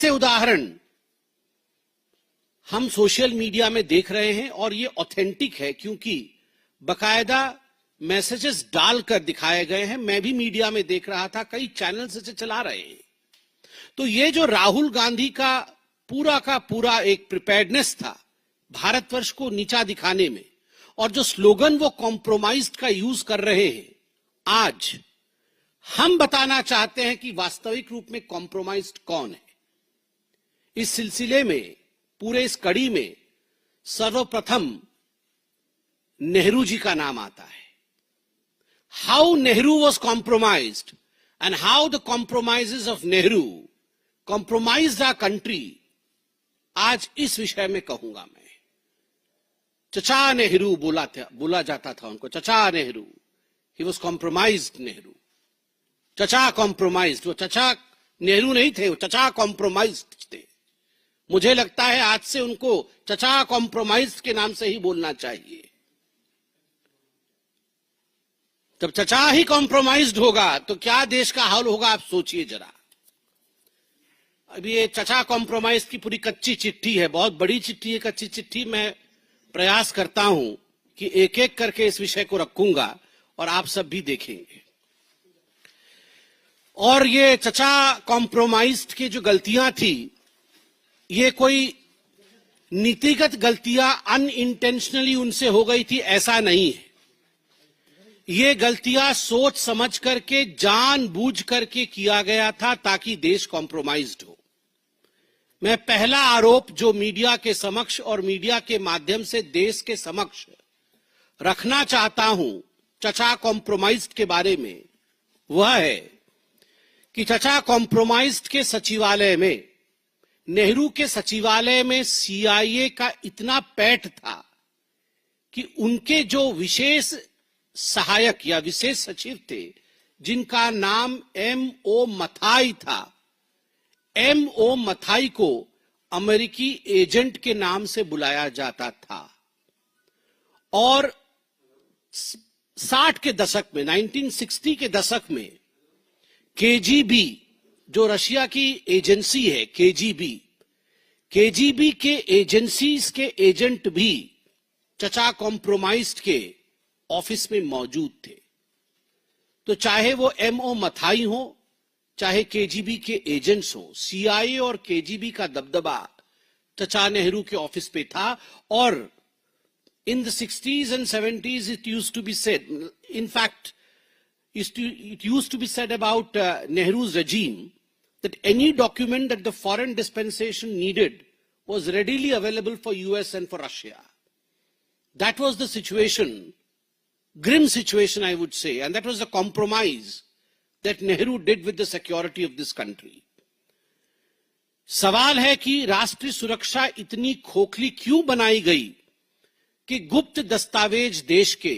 से उदाहरण हम सोशल मीडिया में देख रहे हैं और ये ऑथेंटिक है क्योंकि बकायदा मैसेजेस डालकर दिखाए गए हैं। मैं भी मीडिया में देख रहा था, कई चैनल्स इसे चला रहे हैं। तो ये जो राहुल गांधी का पूरा एक प्रिपेयर्डनेस था भारतवर्ष को नीचा दिखाने में, और जो स्लोगन वो कॉम्प्रोमाइज्ड का यूज कर रहे हैं, आज हम बताना चाहते हैं कि वास्तविक रूप में कॉम्प्रोमाइज्ड कौन है। इस सिलसिले में, पूरे इस कड़ी में सर्वप्रथम नेहरू जी का नाम आता है। How Nehru was compromised and how the compromises of Nehru compromised our country, आज इस विषय में कहूंगा मैं। चचा नेहरू बोला जाता था उनको, चचा Nehru, he was compromised Nehru. चचा कॉम्प्रोमाइज्ड, वो चचा नेहरू नहीं थे, वो चचा कॉम्प्रोमाइज्ड थे। मुझे लगता है आज से उनको चचा कॉम्प्रोमाइज्ड के नाम से ही बोलना चाहिए। जब चचा ही कॉम्प्रोमाइज्ड होगा तो क्या देश का हाल होगा, आप सोचिए जरा। अभी ये चचा कॉम्प्रोमाइज की पूरी कच्ची चिट्ठी है, बहुत बड़ी चिट्ठी है, कच्ची चिट्ठी। मैं प्रयास करता हूं कि एक एक करके इस विषय को रखूंगा और आप सब भी देखेंगे। और ये चचा कॉम्प्रोमाइज्ड की जो गलतियां थी, ये कोई नीतिगत गलतियां अनइंटेंशनली उनसे हो गई थी, ऐसा नहीं है। ये गलतियां सोच समझ करके, जानबूझ करके किया गया था ताकि देश कॉम्प्रोमाइज्ड हो। मैं पहला आरोप जो मीडिया के समक्ष और मीडिया के माध्यम से देश के समक्ष रखना चाहता हूं चचा कॉम्प्रोमाइज्ड के बारे में, वह है कि चचा कॉम्प्रोमाइज्ड के सचिवालय में, नेहरू के सचिवालय में सीआईए का इतना पैठ था कि उनके जो विशेष सहायक या विशेष सचिव थे, जिनका नाम M.O. मथाई था, M.O. मथाई को अमेरिकी एजेंट के नाम से बुलाया जाता था। और 60 के दशक में, 1960 के दशक में KGB, जो रशिया की एजेंसी है, KGB के एजेंसीज के एजेंट भी चचा कॉम्प्रोमाइज्ड के ऑफिस में मौजूद थे। तो चाहे वो M.O. मथाई हो, चाहे KGB के एजेंट्स हो, CIA और KGB का दबदबा चचा नेहरू के ऑफिस पे था। और in the 60s and 70s it used to be said, in fact it used to be said about Nehru's regime that any document that the foreign dispensation needed was readily available for US and for Russia. That was the situation, grim situation I would say, and that was the compromise that Nehru did with the security of this country. सवाल है कि राष्ट्रीय सुरक्षा इतनी खोखली क्यों बनाई गई कि गुप्त दस्तावेज देश के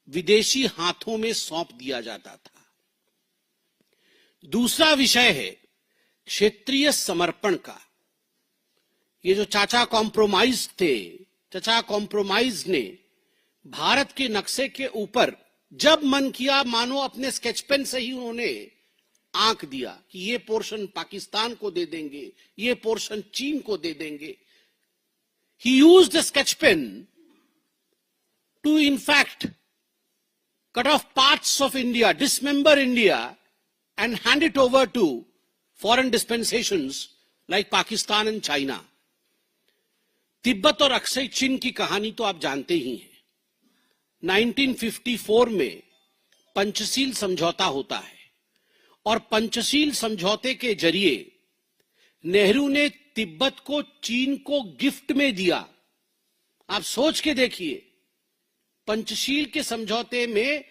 विदेशी हाथों में सौंप दिया जाता था। दूसरा विषय है क्षेत्रीय समर्पण का। ये जो चाचा कॉम्प्रोमाइज थे, चचा कॉम्प्रोमाइज ने भारत के नक्शे के ऊपर जब मन किया, मानो अपने स्केच पेन से ही उन्होंने आंक दिया कि ये पोर्शन पाकिस्तान को दे देंगे, ये पोर्शन चीन को दे देंगे। He used the sketch pen to in fact cut off parts of India, dismember India and hand it over to foreign dispensations like Pakistan and China. Tibet और अक्सई चीन की कहानी तो आप जानते ही हैं। 1954 में पंचशील समझौता होता है और पंचशील समझौते के जरिए नेहरू ने तिब्बत को चीन को गिफ्ट में दिया। आप सोच के देखिए, पंचशील के समझौते में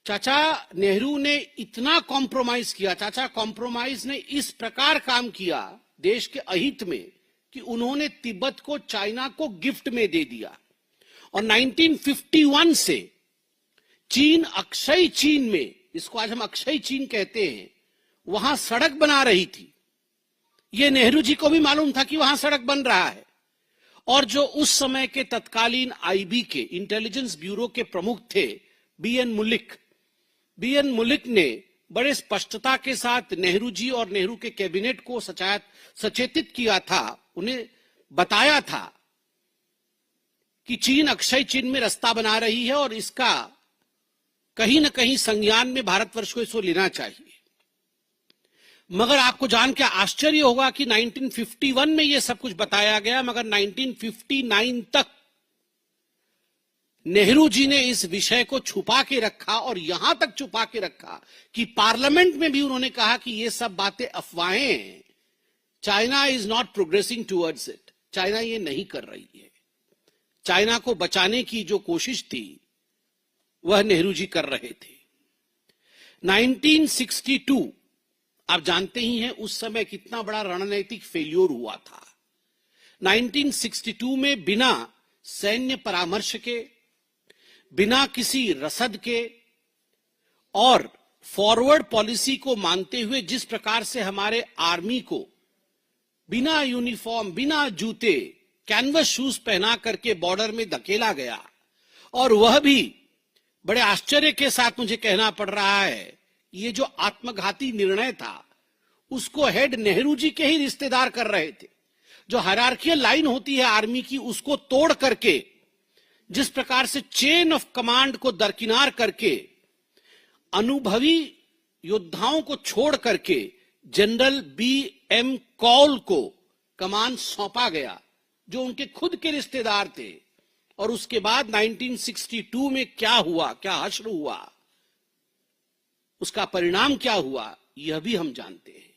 चाचा नेहरू ने इतना कॉम्प्रोमाइज किया, चाचा कॉम्प्रोमाइज ने इस प्रकार काम किया देश के अहित में कि उन्होंने तिब्बत को चाइना को गिफ्ट में दे दिया। और 1951 से चीन अक्षय चीन में, इसको आज हम अक्षय चीन कहते हैं, वहां सड़क बना रही थी। ये नेहरू जी को भी मालूम था कि वहां सड़क बन रहा है। और जो उस समय के तत्कालीन आईबी के इंटेलिजेंस ब्यूरो के प्रमुख थे बीएन मुलिक ने बड़े स्पष्टता के साथ नेहरू जी और नेहरू के कैबिनेट को सचेतित किया था, उन्हें बताया था कि चीन अक्षय चिन्ह में रास्ता बना रही है और इसका कहीं न कहीं संज्ञान में भारतवर्ष को इसको लेना चाहिए। मगर आपको जान के आश्चर्य होगा कि 1951 में यह सब कुछ बताया गया, मगर 1959 तक नेहरू जी ने इस विषय को छुपा के रखा और यहां तक छुपा के रखा कि पार्लियामेंट में भी उन्होंने कहा कि ये सब बातें अफवाहें हैं, China is not progressing towards it, China ये नहीं कर रही है। चाइना को बचाने की जो कोशिश थी वह नेहरू जी कर रहे थे। 1962 आप जानते ही हैं उस समय कितना बड़ा रणनीतिक फेल्योर हुआ था। 1962 में बिना सैन्य परामर्श के, बिना किसी रसद के और फॉरवर्ड पॉलिसी को मानते हुए जिस प्रकार से हमारे आर्मी को बिना यूनिफॉर्म, बिना जूते, कैनवस शूज पहना करके बॉर्डर में धकेला गया, और वह भी बड़े आश्चर्य के साथ मुझे कहना पड़ रहा है, ये जो आत्मघाती निर्णय था उसको हेड नेहरू जी के ही रिश्तेदार कर रहे थे। जो हायरार्कियल लाइन होती है आर्मी की, उसको तोड़ करके, जिस प्रकार से चेन ऑफ कमांड को दरकिनार करके, अनुभवी योद्धाओं को छोड़ करके जनरल BM कौल को कमान सौंपा गया, जो उनके खुद के रिश्तेदार थे। और उसके बाद 1962 में क्या हुआ, क्या हश्र हुआ, उसका परिणाम क्या हुआ, यह भी हम जानते हैं,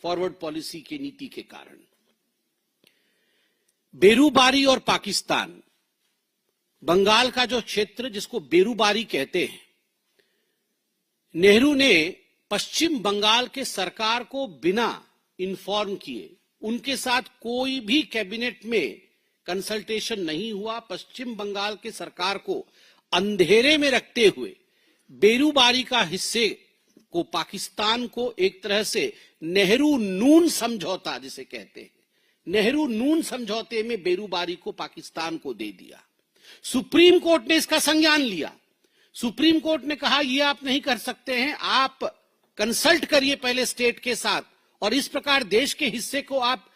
फॉरवर्ड पॉलिसी की नीति के कारण। बेरूबारी और पाकिस्तान, बंगाल का जो क्षेत्र जिसको बेरूबारी कहते हैं, नेहरू ने पश्चिम बंगाल के सरकार को बिना इन्फॉर्म किए, उनके साथ कोई भी कैबिनेट में कंसल्टेशन नहीं हुआ, पश्चिम बंगाल के सरकार को अंधेरे में रखते हुए बेरूबारी का हिस्से को, पाकिस्तान को एक तरह से नेहरू नून समझौता जिसे कहते हैं, नेहरू नून समझौते में बेरूबारी को पाकिस्तान को दे दिया। सुप्रीम कोर्ट ने इसका संज्ञान लिया। सुप्रीम कोर्ट ने कहा यह आप नहीं कर सकते हैं, आप कंसल्ट करिए पहले स्टेट के साथ, और इस प्रकार देश के हिस्से को आप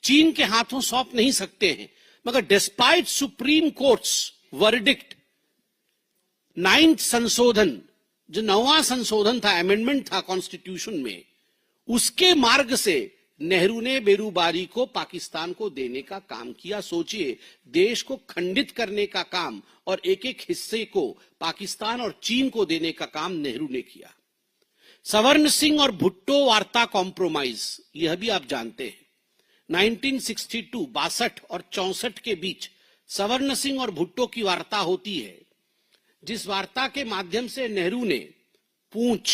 चीन के हाथों सौंप नहीं सकते हैं। मगर despite supreme courts verdict, 9th संशोधन, जो 9वां संशोधन था, अमेंडमेंट था कॉन्स्टिट्यूशन में, उसके मार्ग से नेहरू ने बेरूबारी को पाकिस्तान को देने का काम किया। सोचिए, देश को खंडित करने का काम और एक एक हिस्से को पाकिस्तान और चीन को देने का काम नेहरू ने किया। सवर्ण सिंह और भुट्टो वार्ता कॉम्प्रोमाइज, यह भी आप जानते हैं। 1962 62 और 64 के बीच सवर्ण सिंह और भुट्टो की वार्ता होती है, जिस वार्ता के माध्यम से नेहरू ने पूंछ,